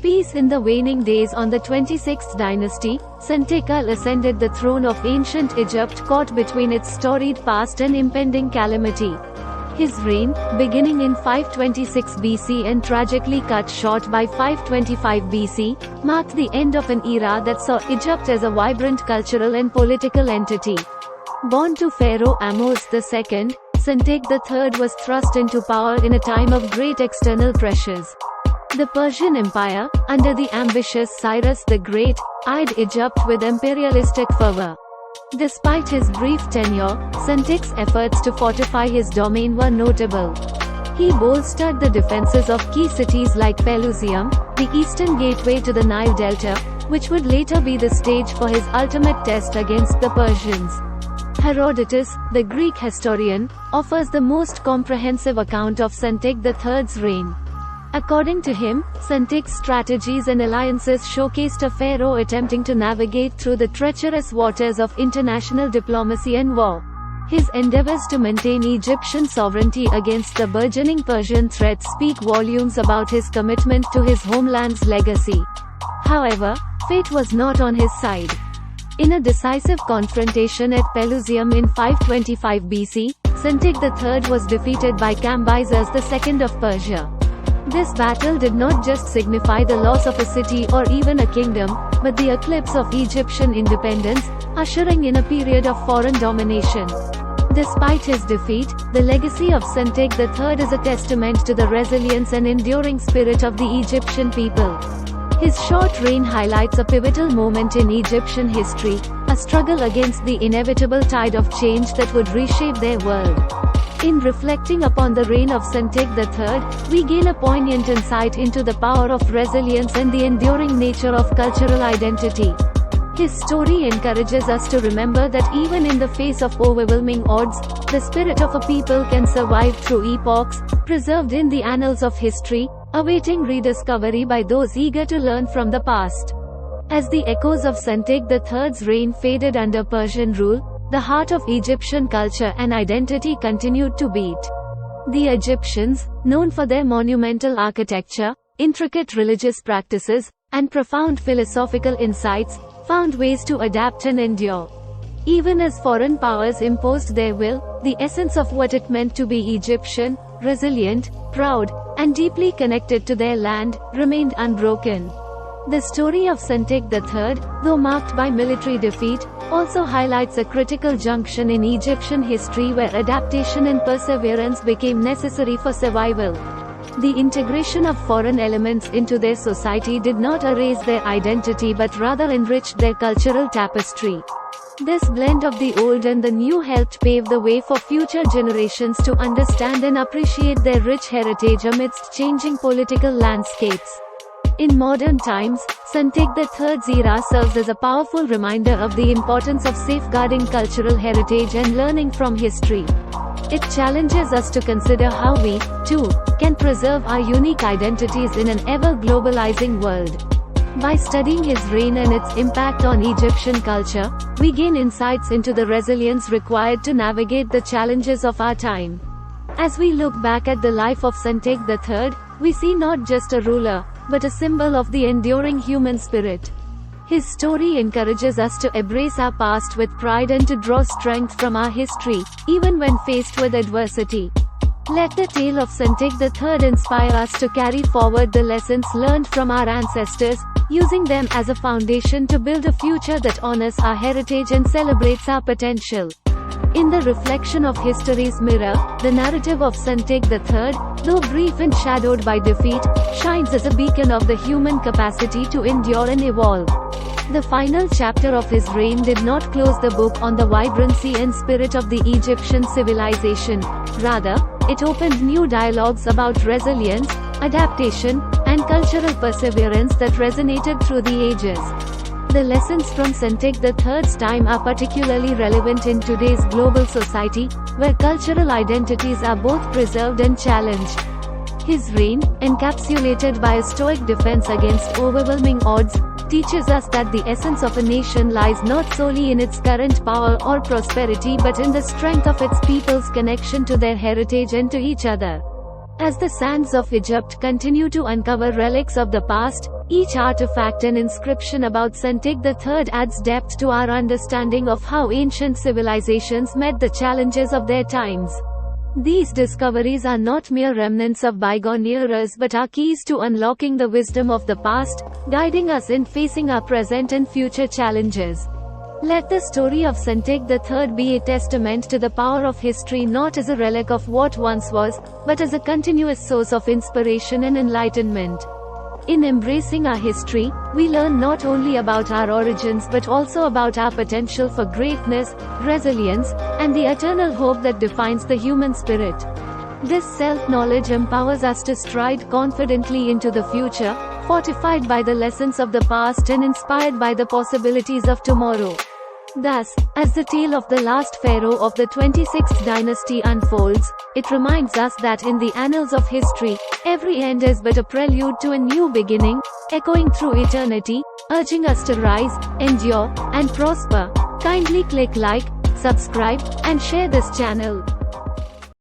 Peace in the waning days. On the 26th dynasty, Sentekal ascended the throne of ancient Egypt, caught between its storied past and impending calamity. His reign, beginning in 526 BC and tragically cut short by 525 BC, marked the end of an era that saw Egypt as a vibrant cultural and political entity. Born to Pharaoh Ahmose II, Sentek III was thrust into power in a time of great external pressures. The Persian Empire, under the ambitious Cyrus the Great, eyed Egypt with imperialistic fervor. Despite his brief tenure, Sentek's efforts to fortify his domain were notable. He bolstered the defenses of key cities like Pelusium, the eastern gateway to the Nile Delta, which would later be the stage for his ultimate test against the Persians. Herodotus, the Greek historian, offers the most comprehensive account of Sentek III's reign. According to him, Sentek's strategies and alliances showcased a pharaoh attempting to navigate through the treacherous waters of international diplomacy and war. His endeavors to maintain Egyptian sovereignty against the burgeoning Persian threat speak volumes about his commitment to his homeland's legacy. However, fate was not on his side. In a decisive confrontation at Pelusium in 525 BC, Sentek III was defeated by Cambyses II of Persia. This battle did not just signify the loss of a city or even a kingdom, but the eclipse of Egyptian independence, ushering in a period of foreign domination. Despite his defeat, the legacy of Sentek III is a testament to the resilience and enduring spirit of the Egyptian people. His short reign highlights a pivotal moment in Egyptian history, a struggle against the inevitable tide of change that would reshape their world. In reflecting upon the reign of Sentek III, we gain a poignant insight into the power of resilience and the enduring nature of cultural identity. His story encourages us to remember that even in the face of overwhelming odds, the spirit of a people can survive through epochs, preserved in the annals of history, awaiting rediscovery by those eager to learn from the past. As the echoes of Sentek III's reign faded under Persian rule, the heart of Egyptian culture and identity continued to beat. The Egyptians, known for their monumental architecture, intricate religious practices, and profound philosophical insights, found ways to adapt and endure. Even as foreign powers imposed their will, the essence of what it meant to be Egyptian, resilient, proud, and deeply connected to their land, remained unbroken. The story of Sentek III, though marked by military defeat, also highlights a critical junction in Egyptian history where adaptation and perseverance became necessary for survival. The integration of foreign elements into their society did not erase their identity but rather enriched their cultural tapestry. This blend of the old and the new helped pave the way for future generations to understand and appreciate their rich heritage amidst changing political landscapes. In modern times, Sentek III's era serves as a powerful reminder of the importance of safeguarding cultural heritage and learning from history. It challenges us to consider how we, too, can preserve our unique identities in an ever-globalizing world. By studying his reign and its impact on Egyptian culture, we gain insights into the resilience required to navigate the challenges of our time. As we look back at the life of Sentek III, we see not just a ruler, but a symbol of the enduring human spirit. His story encourages us to embrace our past with pride and to draw strength from our history, even when faced with adversity. Let the tale of Sentek III inspire us to carry forward the lessons learned from our ancestors, using them as a foundation to build a future that honors our heritage and celebrates our potential. In the reflection of history's mirror, the narrative of Sentek III, though brief and shadowed by defeat, shines as a beacon of the human capacity to endure and evolve. The final chapter of his reign did not close the book on the vibrancy and spirit of the Egyptian civilization. Rather, it opened new dialogues about resilience, adaptation, and cultural perseverance that resonated through the ages. The lessons from Sentek III's time are particularly relevant in today's global society, where cultural identities are both preserved and challenged. His reign, encapsulated by a stoic defense against overwhelming odds, teaches us that the essence of a nation lies not solely in its current power or prosperity but in the strength of its people's connection to their heritage and to each other. As the sands of Egypt continue to uncover relics of the past, each artifact and inscription about Sentek III adds depth to our understanding of how ancient civilizations met the challenges of their times. These discoveries are not mere remnants of bygone eras but are keys to unlocking the wisdom of the past, guiding us in facing our present and future challenges. Let the story of Sentek III be a testament to the power of history, not as a relic of what once was, but as a continuous source of inspiration and enlightenment. In embracing our history, we learn not only about our origins but also about our potential for greatness, resilience, and the eternal hope that defines the human spirit. This self-knowledge empowers us to stride confidently into the future, fortified by the lessons of the past and inspired by the possibilities of tomorrow. Thus, as the tale of the last pharaoh of the 26th dynasty unfolds, it reminds us that in the annals of history, every end is but a prelude to a new beginning, echoing through eternity, urging us to rise, endure, and prosper. Kindly click like, subscribe, and share this channel.